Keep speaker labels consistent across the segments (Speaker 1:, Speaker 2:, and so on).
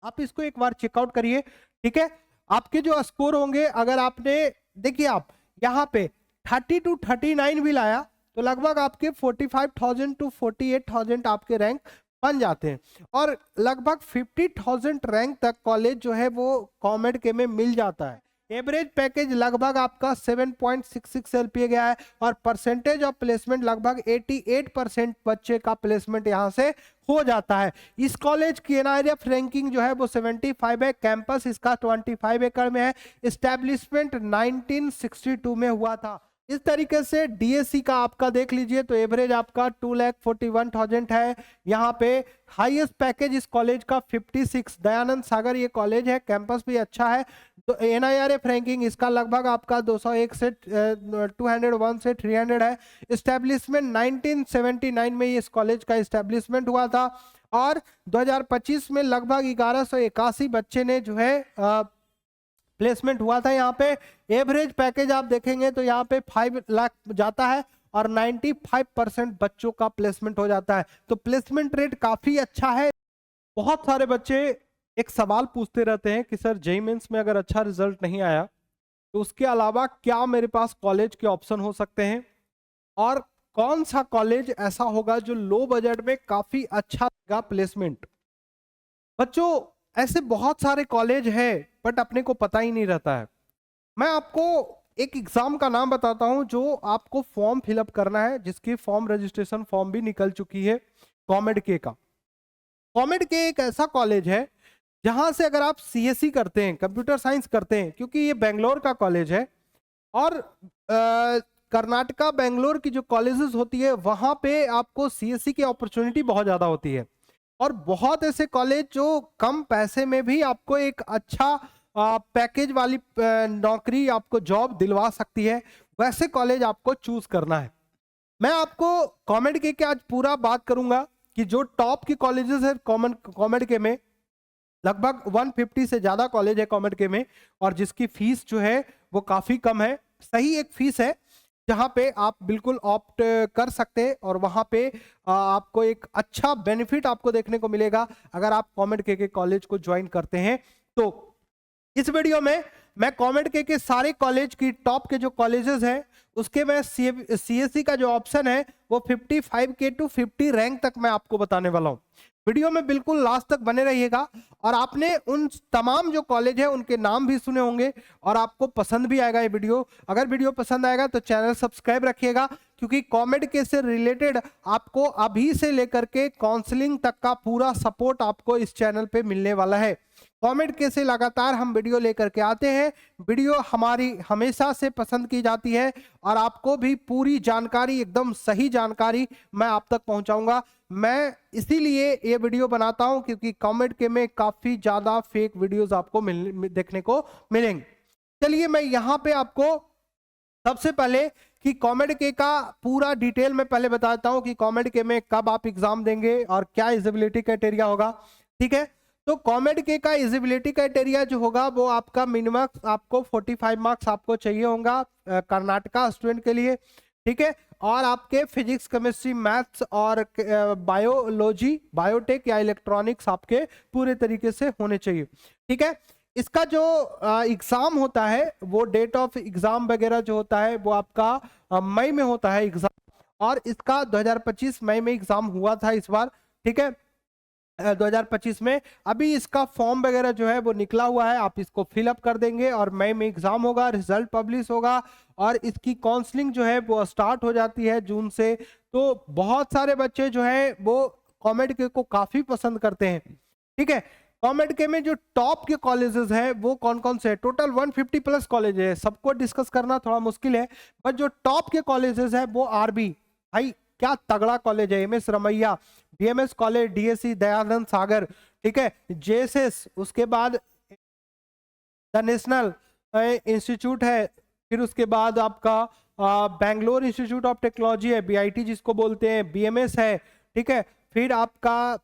Speaker 1: आप इसको एक बार चेकआउट करिए, ठीक है। आपके जो स्कोर होंगे, अगर आपने देखिए आप यहाँ पे 30 to 39 भी लाया तो लगभग आपके 45,000 to 48,000 आपके रैंक बन जाते हैं, और लगभग 50,000 रैंक तक कॉलेज जो है वो कॉमेड के में मिल जाता है। एवरेज पैकेज लगभग आपका 7.66 एलपीए गया है, और परसेंटेज ऑफ प्लेसमेंट लगभग 88% बच्चे का प्लेसमेंट यहाँ से हो जाता है। इस कॉलेज की एनआईआरएफ रैंकिंग जो है वो 75 है, कैंपस इसका 25 एकड़ में है, एस्टेब्लिशमेंट 1962 में हुआ था। इस तरीके से डीएससी का आपका देख लीजिए तो एवरेज आपका 2,41,000 है। यहाँ पे हाईएस्ट पैकेज इस कॉलेज का 56, दयानंद सागर ये कॉलेज है, कैंपस भी अच्छा है। तो एनआईआरएफ रैंकिंग इसका लगभग आपका 201 से 201 से 300 है। एस्टेब्लिशमेंट 1979 में इस कॉलेज का एस्टेब्लिशमेंट हुआ था, और 2025 में लगभग 1181 बच्चे ने जो है प्लेसमेंट हुआ था। यहाँ पे एवरेज पैकेज आप देखेंगे तो यहाँ पे 5 लाख जाता है, और 95% बच्चों का प्लेसमेंट हो जाता है। तो प्लेसमेंट रेट काफी अच्छा है। बहुत सारे बच्चे एक सवाल पूछते रहते हैं कि सर जेईई मेंस में अगर अच्छा रिजल्ट नहीं आया तो उसके अलावा क्या मेरे पास कॉलेज के ऑप्शन हो सकते हैं, और कौन सा कॉलेज ऐसा होगा जो लो बजट में काफी अच्छा देगा प्लेसमेंट। बच्चों ऐसे बहुत सारे कॉलेज है बट अपने को पता ही नहीं रहता है। मैं आपको एक एग्जाम का नाम बताता हूं जो आपको फॉर्म फिलअप करना है, जिसकी फॉर्म रजिस्ट्रेशन फॉर्म भी निकल चुकी है, कॉमेड के का। कॉमेड के एक ऐसा कॉलेज है जहां से अगर आप सीएससी करते हैं, कंप्यूटर साइंस करते हैं, क्योंकि ये बेंगलोर का कॉलेज है, और कर्नाटका बेंगलोर की जो कॉलेजेस होती है वहां पे आपको सीएससी की अपॉर्चुनिटी बहुत ज्यादा होती है, और बहुत ऐसे कॉलेज जो कम पैसे में भी आपको एक अच्छा पैकेज वाली नौकरी, आपको जॉब दिलवा सकती है, वैसे कॉलेज आपको चूज करना है। मैं आपको कॉमेड के आज पूरा बात करूंगा कि जो टॉप की कॉलेजेस है कॉमेड के में, लगभग 150 से ज्यादा कॉलेज है कॉमेड के में, और जिसकी फीस जो है वो काफी कम है। सही एक फीस है जहां पे आप बिल्कुल ऑप्ट कर सकते हैं, और वहां पे आपको एक अच्छा बेनिफिट आपको देखने को मिलेगा अगर आप कॉमेड के कॉलेज को ज्वाइन करते हैं। तो इस वीडियो में मैं कॉमेड के सारे कॉलेज की टॉप के जो कॉलेजेस हैं उसके मैं सीएससी का जो ऑप्शन है वो 55K to 50 रैंक तक मैं आपको बताने वाला हूं। वीडियो में बिल्कुल लास्ट तक बने रहिएगा, और आपने उन तमाम जो कॉलेज है उनके नाम भी सुने होंगे, और आपको पसंद भी आएगा ये वीडियो। अगर वीडियो पसंद आएगा तो चैनल सब्सक्राइब रखिएगा, क्योंकि कॉमेड के से रिलेटेड आपको अभी से लेकर के काउंसलिंग तक का पूरा सपोर्ट आपको इस चैनल पे मिलने वाला है। कॉमेड के से लगातार हम वीडियो लेकर के आते हैं, वीडियो हमारी हमेशा से पसंद की जाती है, और आपको भी पूरी जानकारी, एकदम सही जानकारी मैं आप तक पहुंचाऊंगा। मैं इसीलिए ये वीडियो बनाता हूं क्योंकि कॉमेड के में काफी ज्यादा फेक वीडियोस आपको देखने को मिलेंगे। चलिए मैं यहाँ पे आपको सबसे पहले कि कॉमेड के का पूरा डिटेल में पहले बताता हूं कि कॉमेड के में कब आप एग्जाम देंगे और क्या एलिजिबिलिटी क्राइटेरिया होगा, ठीक है। तो कॉमेड के का एलिजिबिलिटी क्राइटेरिया जो होगा वो आपका मिनिमम आपको 45 मार्क्स आपको चाहिए होगा कर्नाटका स्टूडेंट के लिए, ठीक है। और आपके फिजिक्स, केमिस्ट्री, मैथ्स और बायोलॉजी, बायोटेक या इलेक्ट्रॉनिक्स आपके पूरे तरीके से होने चाहिए, ठीक है। इसका जो एग्जाम होता है वो डेट ऑफ एग्जाम वगैरह जो होता है वो आपका मई में होता है एग्जाम, और इसका 2025 मई में एग्जाम हुआ था इस बार, ठीक है। 2025 में अभी इसका फॉर्म वगैरह जो है वो निकला हुआ है, आप इसको फिलअप कर देंगे, और मई में एग्जाम होगा, रिजल्ट पब्लिश होगा, और इसकी काउंसलिंग जो है वो स्टार्ट हो जाती है जून से। तो बहुत सारे बच्चे जो है वो कॉमेड के को काफी पसंद करते हैं, ठीक है। कॉमेड के में जो टॉप के कॉलेजेस हैं वो कौन कौन से हैं? टोटल 150 प्लस कॉलेज है, सबको डिस्कस करना थोड़ा मुश्किल है, बट जो टॉप के कॉलेजेस हैं वो आरबी, भाई क्या तगड़ा कॉलेज है, MS Ramaiah, BMS college, DSC Dayananda Sagar, ठीक है, जेएसएस, उसके बाद द नेशनल इंस्टीट्यूट है, फिर उसके बाद आपका बैंगलोर इंस्टीट्यूट ऑफ टेक्नोलॉजी है, बीआईटी जिसको बोलते हैं, बीएमएस है, ठीक है, फिर आपका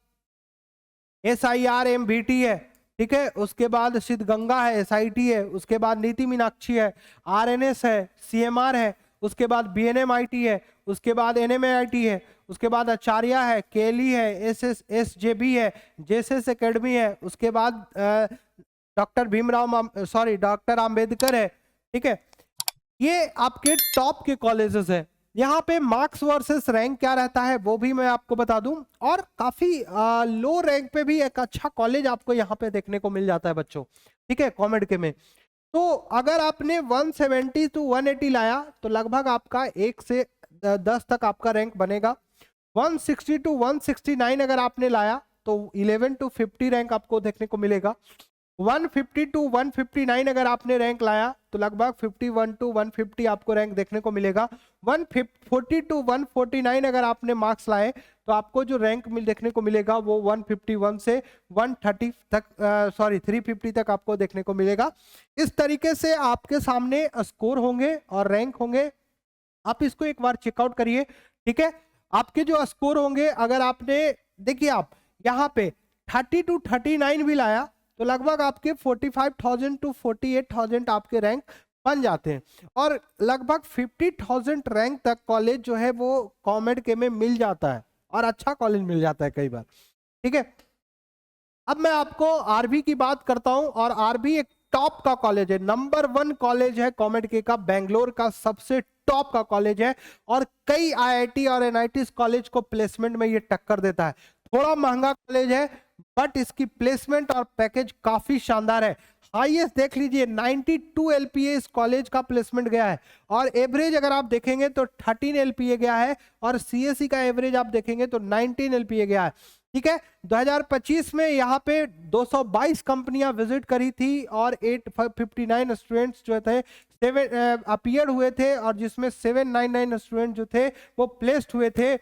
Speaker 1: SIRMVT है, ठीक है, उसके बाद सिद्धगंगा है, SIT है, उसके बाद नीति मीनाक्षी है, RNS है, CMR है, उसके बाद BNMIT है, उसके बाद NMIT है, उसके बाद आचार्य है, केली है, SSSJB है, जेएसएस एकेडमी है, उसके बाद डॉक्टर आम्बेडकर है। ठीक है, ये आपके टॉप के कॉलेजेस है। यहाँ पे मार्क्स वर्सेस रैंक क्या रहता है वो भी मैं आपको बता दूं, और काफी लो रैंक पे भी एक अच्छा कॉलेज आपको यहाँ पे देखने को मिल जाता है बच्चों। ठीक है, कॉमेड के में तो अगर आपने 170 to 180 लाया तो लगभग आपका 1 से 10 तक आपका रैंक बनेगा। 160 to 169 अगर आपने लाया तो 11 to 50 रैंक आपको देखने को मिलेगा। 150 to 159 अगर आपने रैंक लाया तो लगभग 51 to 150 आपको रैंक देखने को मिलेगा। 140 to 149 अगर आपने मार्क्स लाए तो आपको जो रैंक देखने को मिलेगा वो 151 से 130 तक 350 तक आपको देखने को मिलेगा। इस तरीके से आपके सामने स्कोर होंगे और रैंक होंगे। आप इसको एक बार चेकआउट करिए। ठीक है, आपके जो स्कोर होंगे, अगर आपने देखिए आप यहाँ पे 30 to 39 भी लाया तो लगभग आपके 45,000 to 48,000 आपके रैंक बन जाते हैं, और लगभग 50,000 रैंक तक कॉलेज जो है वो कॉमेड के में मिल जाता है, और अच्छा कॉलेज मिल जाता है कई बार। ठीक है, अब मैं आपको आरबी की बात करता हूं, और आरबी एक टॉप का कॉलेज है, नंबर 1 कॉलेज है कॉमेड के का, बेंगलोर का सबसे टॉप का कॉलेज है, और कई आईआईटी और एनआईटी कॉलेज को प्लेसमेंट में ये टक्कर देता है। थोड़ा महंगा कॉलेज है बट इसकी प्लेसमेंट और पैकेज काफी शानदार है। हाईएस्ट देख लीजिए 92 एलपीए इस कॉलेज का प्लेसमेंट गया है, और एवरेज अगर आप देखेंगे तो 13 एलपीए गया है, और सीएससी का एवरेज आप देखेंगे तो 19 एलपीए गया है। ठीक है, 2025 में यहाँ पे 222 कंपनियां विजिट करी थी, और 859 स्टूडेंट्स जो थे अपीयर हुए थे, और जिसमें 799 स्टूडेंट जो थे वो प्लेस्ड हुए थे।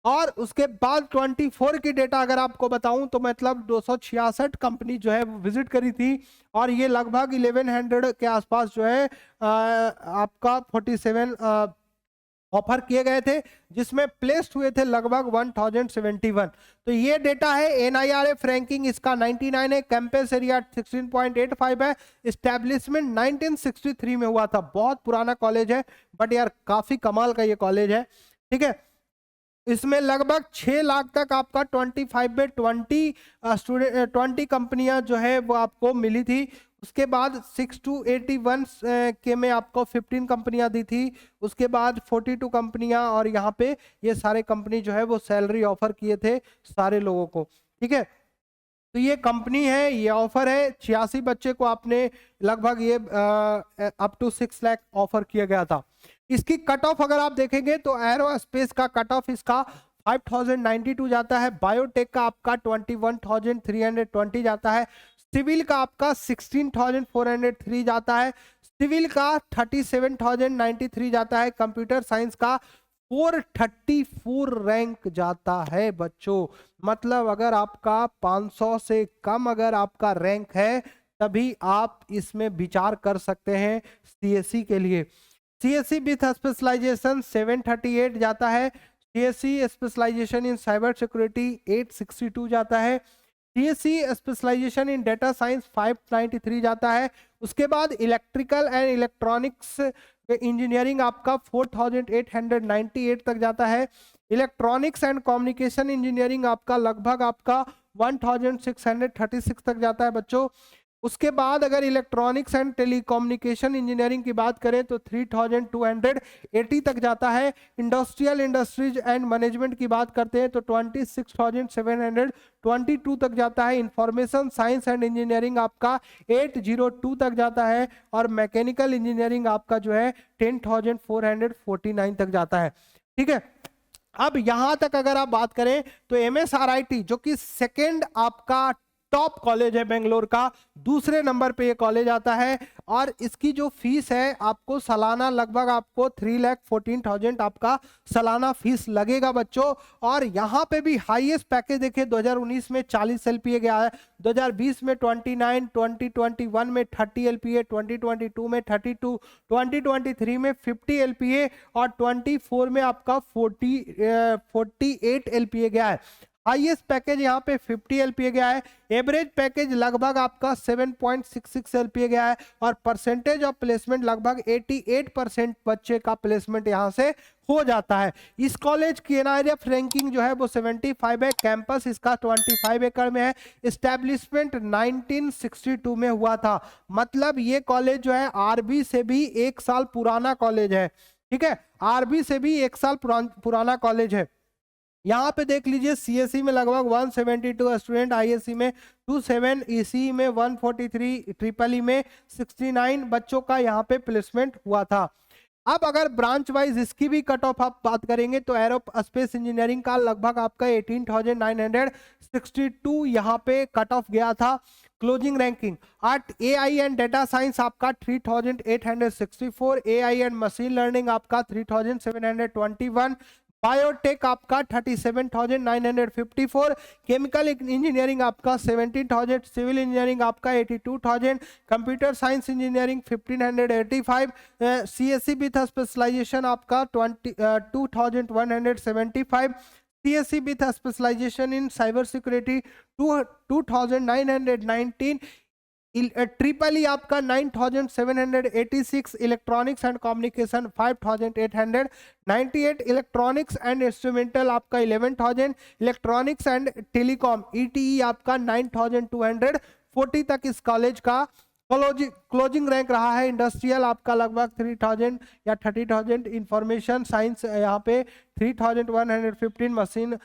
Speaker 1: और उसके बाद 24 की डेटा अगर आपको बताऊं तो मतलब 266 कंपनी जो है वो विजिट करी थी, और ये लगभग 1100 के आसपास जो है आपका 47 ऑफर किए गए थे, जिसमें प्लेस्ड हुए थे लगभग 1071। तो ये डेटा है। एनआईआरएफ रैंकिंग इसका 99 है, कैंपस एरिया 16.85 है, इस्टेब्लिशमेंट 1963 में हुआ था। बहुत पुराना कॉलेज है बट यार काफी कमाल का ये कॉलेज है। ठीक है, इसमें लगभग 6 लाख तक आपका 25 में 20 कंपनियां जो है वो आपको मिली थी। उसके बाद 6 to 81 के में आपको 15 कंपनियां दी थी। उसके बाद 42 कंपनियां, और यहाँ पे ये सारे कंपनी जो है वो सैलरी ऑफर किए थे सारे लोगों को। ठीक है, तो ये कंपनी है, ये ऑफर है। 86 बच्चे को आपने लगभग ये अप टू 6 लाख ऑफर किया गया था। इसकी कट ऑफ अगर आप देखेंगे तो एरोस्पेस का कट ऑफ इसका 5092 जाता है, बायोटेक का आपका 21,320 जाता है, सिविल का आपका 16,403 जाता है, सिविल का 37,093 जाता है, कंप्यूटर साइंस का 434 रैंक जाता है बच्चों। मतलब अगर आपका 500 से कम अगर आपका रैंक है तभी आप इसमें विचार कर सकते हैं सीएससी के लिए। सीएससी विथ स्पेशलाइजेशन 738 जाता है, CSC specialisation in cyber security 862 जाता है, सीएससी स्पेशलाइजेशन इन डेटा साइंस 593 जाता है। उसके बाद इलेक्ट्रिकल एंड इलेक्ट्रॉनिक्स इंजीनियरिंग आपका 4898 तक जाता है, इलेक्ट्रॉनिक्स एंड कम्युनिकेशन इंजीनियरिंग आपका लगभग आपका 1636 तक जाता है बच्चों। उसके बाद अगर इलेक्ट्रॉनिक्स एंड टेलीकम्युनिकेशन इंजीनियरिंग की बात करें तो 3280 तक जाता है। इंडस्ट्रियल इंडस्ट्रीज एंड मैनेजमेंट की बात करते हैं तो 26722 तक जाता है। इंफॉर्मेशन साइंस एंड इंजीनियरिंग आपका 802 तक जाता है, और मैकेनिकल इंजीनियरिंग आपका जो है 10449 तक जाता है। ठीक है, अब यहां तक अगर आप बात करें तो MSRIT जो कि सेकेंड आपका टॉप कॉलेज है बेंगलोर का, दूसरे नंबर पे ये कॉलेज आता है, और इसकी जो फीस है आपको सालाना लगभग आपको 3,14,000 आपका सालाना फीस लगेगा बच्चों। और यहाँ पे भी हाईएस्ट पैकेज देखें 2019 में 40 एलपीए गया है, 2020 में 29, 2021 में 30 एलपीए, 2022 में 32, 2023 में 50 एलपीए, और 24 में आपका 48 एलपीए गया है। हाईएस्ट पैकेज यहाँ पे 50 LPA गया है, एवरेज पैकेज लगभग आपका 7.66 LPA गया है, और परसेंटेज ऑफ प्लेसमेंट लगभग 88% बच्चे का प्लेसमेंट यहाँ से हो जाता है। इस कॉलेज की NIRF रैंकिंग जो है वो 75 है, कैंपस इसका 25 एकड़ में है, एस्टेब्लिशमेंट 1962 में हुआ था। मतलब ये कॉलेज जो है RB से भी 1 साल पुराना कॉलेज है, ठीक है, RB से भी 1 साल पुराना कॉलेज है। यहाँ पे देख लीजिए CSE में लगभग 172 स्टूडेंट, ISE में 27, ECE में 143, ट्रिपल ई में 69 बच्चों का यहाँ पे प्लेसमेंट हुआ था। अब अगर ब्रांच वाइज इसकी भी कट ऑफ आप बात करेंगे तो एरोस्पेस इंजीनियरिंग का लगभग आपका 18,962 यहाँ पे कट ऑफ गया था। Closing ranking AI and data science आपका 3,864, AI एंड मशीन लर्निंग आपका 3,721, बायोटेक आपका 37,954, केमिकल इंजीनियरिंग आपका 17,000, सिविल इंजीनियरिंग आपका 82,000, computer science engineering 1,585, CSE with specialisation आपका 2,175, CSE with specialisation in cyber security 2,919, ट्रिपल ई आपका 9,786, electronics and communication 5,898, electronics and instrumental आपका 11,000, इलेक्ट्रॉनिक्स एंड टेलीकॉम ETE आपका 9,240 तक इस कॉलेज का क्लोजिंग रैंक रहा है। इंडस्ट्रियल आपका लगभग 3,000 या 30,000, इंफॉर्मेशन साइंस यहाँ पे 3,115, मशीन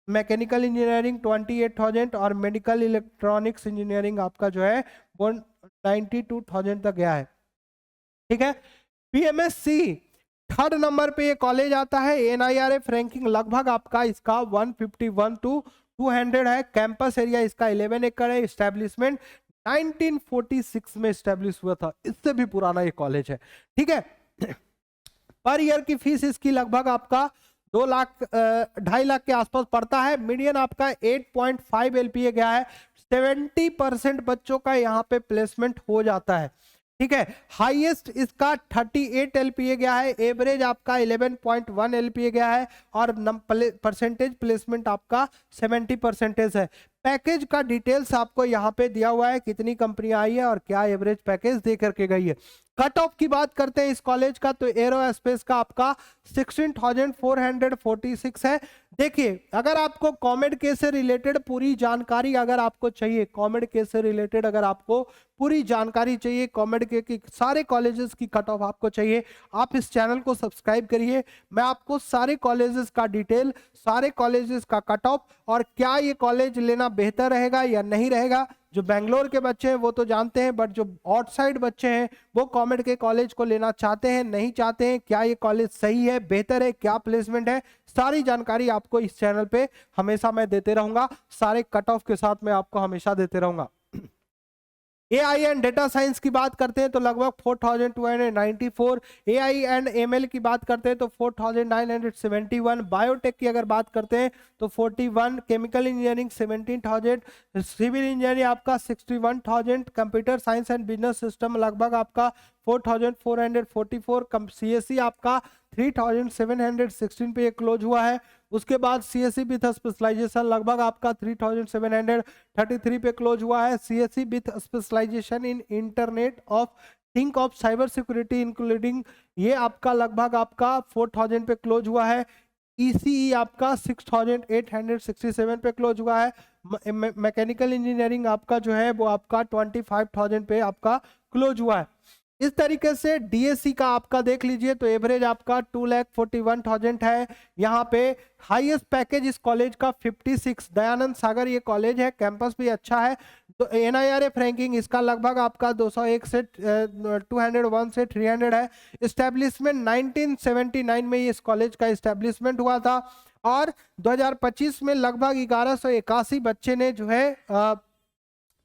Speaker 1: मैकेनिकल इंजीनियरिंग 28,000, और मेडिकल इलेक्ट्रॉनिक्स इंजीनियरिंग आपका जो है वो 92,000 तक गया है, ठीक है। PMSC थर्ड नंबर पे ये कॉलेज आता है, NIRF रैंकिंग लगभग आपका इसका 151 to 200 है, कैंपस एरिया इसका 11 एकड़ है, एस्टेब्लिशमेंट 1946 में एस्टेब्लिश हुआ था, इससे भी पुराना ये कॉलेज है, ठीक है। पर ईयर की फीस इसकी लगभग आपका 2 लाख 2.5 लाख के आसपास पड़ता है। मीडियन आपका 8.5 LPA गया है, 70% बच्चों का यहाँ पे प्लेसमेंट हो जाता है, ठीक है। हाईएस्ट इसका 38 LPA गया है, एवरेज आपका 11.1 LPA गया है, और परसेंटेज प्लेसमेंट आपका 70% है। पैकेज का डिटेल्स आपको यहाँ पे दिया हुआ है, कितनी कंपनियां आई है और क्या एवरेज पैकेज दे करके गई है। कट ऑफ की बात करते हैं इस कॉलेज का, तो एरोस्पेस का आपका 16,446 है। देखिए, अगर आपको कॉमेड के से रिलेटेड पूरी जानकारी अगर आपको चाहिए, कॉमेड के से रिलेटेड अगर आपको पूरी जानकारी चाहिए, कॉमेड के की सारे कॉलेजेस की कट ऑफ आपको चाहिए, आप इस चैनल को सब्सक्राइब करिए। मैं आपको सारे कॉलेजेस का डिटेल, सारे कॉलेजेस का कट ऑफ, और क्या ये कॉलेज लेना बेहतर रहेगा या नहीं रहेगा, जो बेंगलोर के बच्चे हैं वो तो जानते हैं, बट जो आउटसाइड बच्चे हैं वो कॉमेड के कॉलेज को लेना चाहते हैं, नहीं चाहते हैं, क्या ये कॉलेज सही है, बेहतर है, क्या प्लेसमेंट है, सारी जानकारी आपको इस चैनल पे हमेशा मैं देते रहूंगा, सारे कट ऑफ के साथ मैं आपको हमेशा देते रहूंगा। AI एंड डेटा साइंस की बात करते हैं तो लगभग 4,294, AI एंड ML की बात करते हैं तो 4,971, बायोटेक की अगर बात करते हैं तो 41, केमिकल इंजीनियरिंग 17,000, सिविल इंजीनियरिंग आपका 61,000, computer science and business system लगभग आपका 4,444, CSE आपका 3,716 पे क्लोज हुआ है। उसके बाद CSE विथ स्पेशलाइजेशन लगभग आपका 3,733 पे क्लोज हुआ है। CSE with specialisation in internet of things of cyber security including, ये आपका लगभग आपका 4,000 पे क्लोज हुआ है। ECE आपका 6,867 पे क्लोज हुआ है। मैकेनिकल इंजीनियरिंग आपका जो है वो आपका 25,000 पे आपका क्लोज हुआ है। इस तरीके से DSC का आपका देख लीजिए तो एवरेज आपका 2,41,000 है। यहाँ पे हाईएस्ट पैकेज इस कॉलेज का 56, दयानंद सागर ये कॉलेज है, कैंपस भी अच्छा है। तो NIRF रैंकिंग इसका लगभग आपका 201 से 201 से 300 है। इस्टेब्लिशमेंट 1979 में इस कॉलेज का इस्टेब्लिशमेंट हुआ था, और 2025 में लगभग 1181 बच्चे ने जो है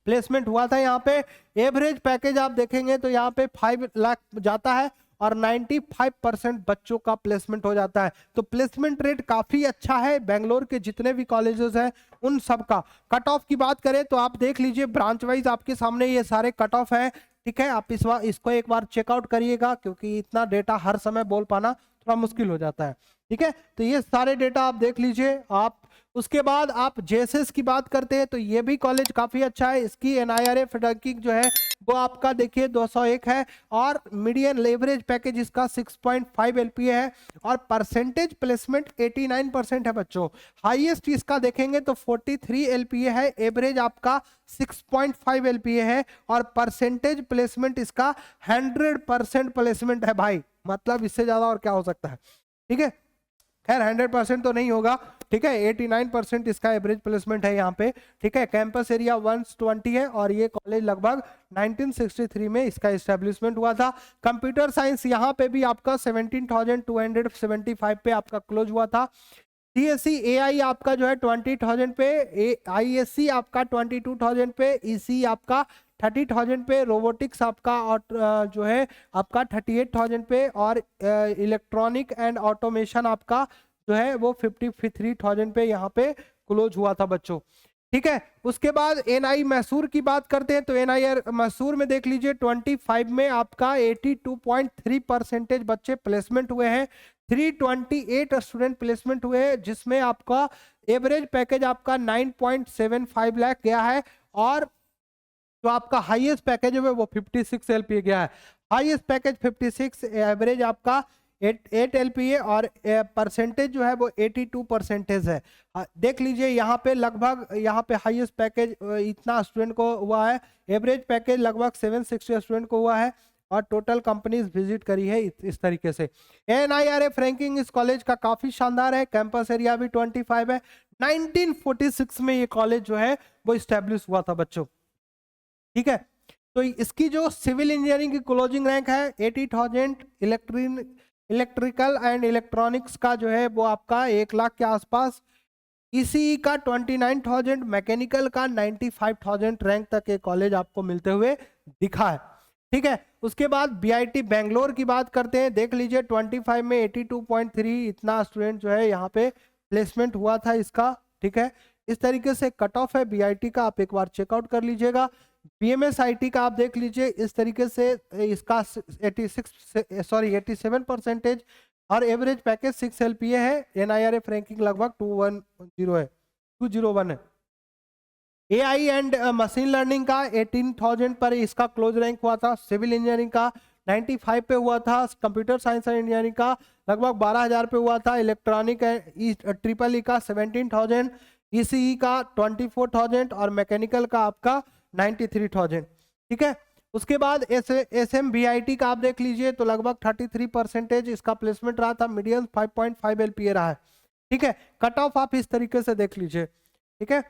Speaker 1: प्लेसमेंट हुआ था। यहाँ पे एवरेज पैकेज आप देखेंगे तो यहाँ पे 5 लाख जाता है, और 95% बच्चों का प्लेसमेंट हो जाता है। तो प्लेसमेंट रेट काफी अच्छा है। बेंगलोर के जितने भी कॉलेजेस हैं उन सब का कट ऑफ की बात करें तो आप देख लीजिए, ब्रांच वाइज आपके सामने ये सारे कट ऑफ है, ठीक है। आप इसको एक बार चेकआउट करिएगा, क्योंकि इतना डेटा हर समय बोल पाना थोड़ा मुश्किल हो जाता है, ठीक है। तो ये सारे डेटा आप देख लीजिए, आप उसके बाद आप जेएसएस की बात करते हैं तो ये भी कॉलेज काफी अच्छा है। इसकी एनआईआरएफ रैंकिंग जो है वो आपका देखिए 201 है और मीडियन लेवरेज पैकेज इसका 6.5 एलपीए है और परसेंटेज प्लेसमेंट 89% है बच्चों। हाईएस्ट इसका देखेंगे तो 43 एलपीए है, एवरेज आपका 6.5 एलपीए है और परसेंटेज प्लेसमेंट इसका 100% प्लेसमेंट है भाई, मतलब इससे ज्यादा और क्या हो सकता है। ठीक है, खैर 100% तो नहीं होगा, ठीक है, 89% इसका एवरेज प्लेसमेंट है यहाँ पे। ठीक है, कैंपस एरिया 120 है और ये कॉलेज लगभग 1963 में इसका एस्टेब्लिशमेंट हुआ था। कंप्यूटर साइंस यहाँ पे भी आपका 17,275 पे आपका क्लोज हुआ था। सीएससी एआई आपका जो है 20,000 पे, आईएससी आपका 22,000 पे, ईसी आपका 30,000 पे, रोबोटिक्स आपका और जो है आपका 38,000 पे और इलेक्ट्रॉनिक एंड ऑटोमेशन आपका जो है वो 53,000 पे यहाँ पे क्लोज हुआ था बच्चों। ठीक है, उसके बाद एनआई मैसूर की बात करते हैं तो एनआई मैसूर में देख लीजिए 25 में आपका 82.3% बच्चे प्लेसमेंट हुए हैं, 328 स्टूडेंट प्लेसमेंट हुए हैं, जिसमें आपका एवरेज पैकेज आपका 9.75 लाख गया है और जो आपका हाईएस्ट पैकेज है वो 56 एलपीए गया है। हाईएस्ट पैकेज 56, एवरेज आपका 8 एलपीए और परसेंटेज जो है वो 82% है। देख लीजिए यहाँ पे लगभग यहाँ पे हाईएस्ट पैकेज इतना स्टूडेंट को हुआ है, एवरेज पैकेज लगभग 760 स्टूडेंट को हुआ है और टोटल कंपनीज विजिट करी है इस तरीके से। एनआईआरएफ रैंकिंग इस कॉलेज का काफी शानदार है, कैंपस एरिया भी 25 है। 1946 में ये कॉलेज जो है वो स्टैब्लिश हुआ था बच्चों। ठीक है, तो इसकी जो सिविल इंजीनियरिंग की क्लोजिंग रैंक है 80,000, इलेक्ट्रिकल एंड इलेक्ट्रॉनिक्स का जो है वो आपका 1 लाख के आसपास, ईसीई का 29,000, मैकेनिकल का 95,000 रैंक तक ये कॉलेज आपको मिलते हुए दिखा है। ठीक है, उसके बाद बीआईटी बेंगलोर की बात करते हैं, देख लीजिए 25 में 82.3 इतना स्टूडेंट जो है यहाँ पे प्लेसमेंट हुआ था इसका। ठीक है, इस तरीके से कट ऑफ है बीआईटी का, आप एक बार चेकआउट कर लीजिएगा। बीएमएसआईटी का आप देख लीजिए इस तरीके से इसका 87% और एवरेज पैकेज 6 एलपीए है। एनआईआरएफ रैंकिंग लगभग 201 है। एआई एंड मशीन लर्निंग का 18,000 पर इसका क्लोज रैंक हुआ था। सिविल इंजीनियरिंग का 95 पे हुआ था। कंप्यूटर साइंस एंड इंजीनियरिंग का लगभग 12,000 पे हुआ था। इलेक्ट्रॉनिक ट्रिपल ई का 17,000, ईसीई का 24,000 और मैकेनिकल का आपका 93,000। ठीक है, उसके बाद एसएमबीआईटी का आप देख लीजिए तो लगभग 33% इसका प्लेसमेंट रहा था, मीडियम 5.5 एलपीए रहा है। ठीक है, कट ऑफ आप इस तरीके से देख लीजिए। ठीक है,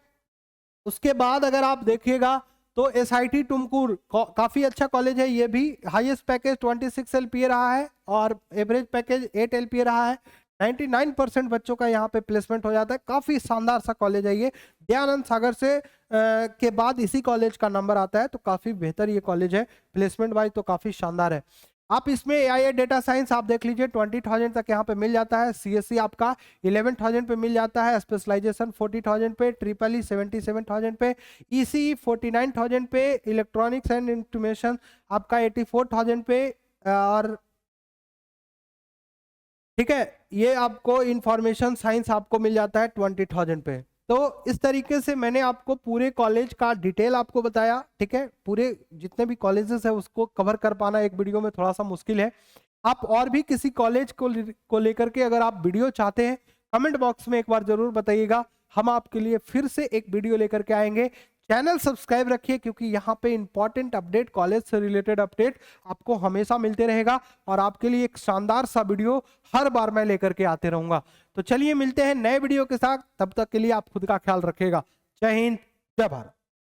Speaker 1: उसके बाद अगर आप देखिएगा तो एसआईटी तुमकुर काफी अच्छा कॉलेज है, ये भी हाईएस्ट पैकेज 26 एलपीए रहा है और एवरेज पैकेज 8 एलपीए रहा है। 99% बच्चों का यहाँ पे प्लेसमेंट हो जाता है, काफी शानदार सा कॉलेज है ये। दयानंद सागर से के बाद इसी कॉलेज का नंबर आता है, तो काफी बेहतर ये कॉलेज है, प्लेसमेंट वाइज तो काफी शानदार है। आप इसमें एआई डेटा साइंस आप देख लीजिए 20,000 तक यहाँ पे मिल जाता है। सीएससी आपका 11,000 पे मिल जाता है, स्पेशलाइजेशन 40,000 पे, ट्रिपल ई 77,000 पे, ईसीई 49,000 पे, इलेक्ट्रॉनिक्स एंड इंस्ट्रूमेंटेशन आपका 84,000 पे और ठीक है, ये आपको इंफॉर्मेशन साइंस आपको मिल जाता है 20,000 पे। तो इस तरीके से मैंने आपको पूरे कॉलेज का डिटेल आपको बताया। ठीक है, पूरे जितने भी कॉलेजेस है उसको कवर कर पाना एक वीडियो में थोड़ा सा मुश्किल है। आप और भी किसी कॉलेज को लेकर के अगर आप वीडियो चाहते हैं, कमेंट बॉक्स में एक बार जरूर बताइएगा, हम आपके लिए फिर से एक वीडियो लेकर के आएंगे। चैनल सब्सक्राइब रखिए क्योंकि यहाँ पे इंपॉर्टेंट अपडेट, कॉलेज से रिलेटेड अपडेट आपको हमेशा मिलते रहेगा और आपके लिए एक शानदार सा वीडियो हर बार मैं लेकर के आते रहूंगा। तो चलिए मिलते हैं नए वीडियो के साथ, तब तक के लिए आप खुद का ख्याल रखिएगा। जय हिंद, जय भारत।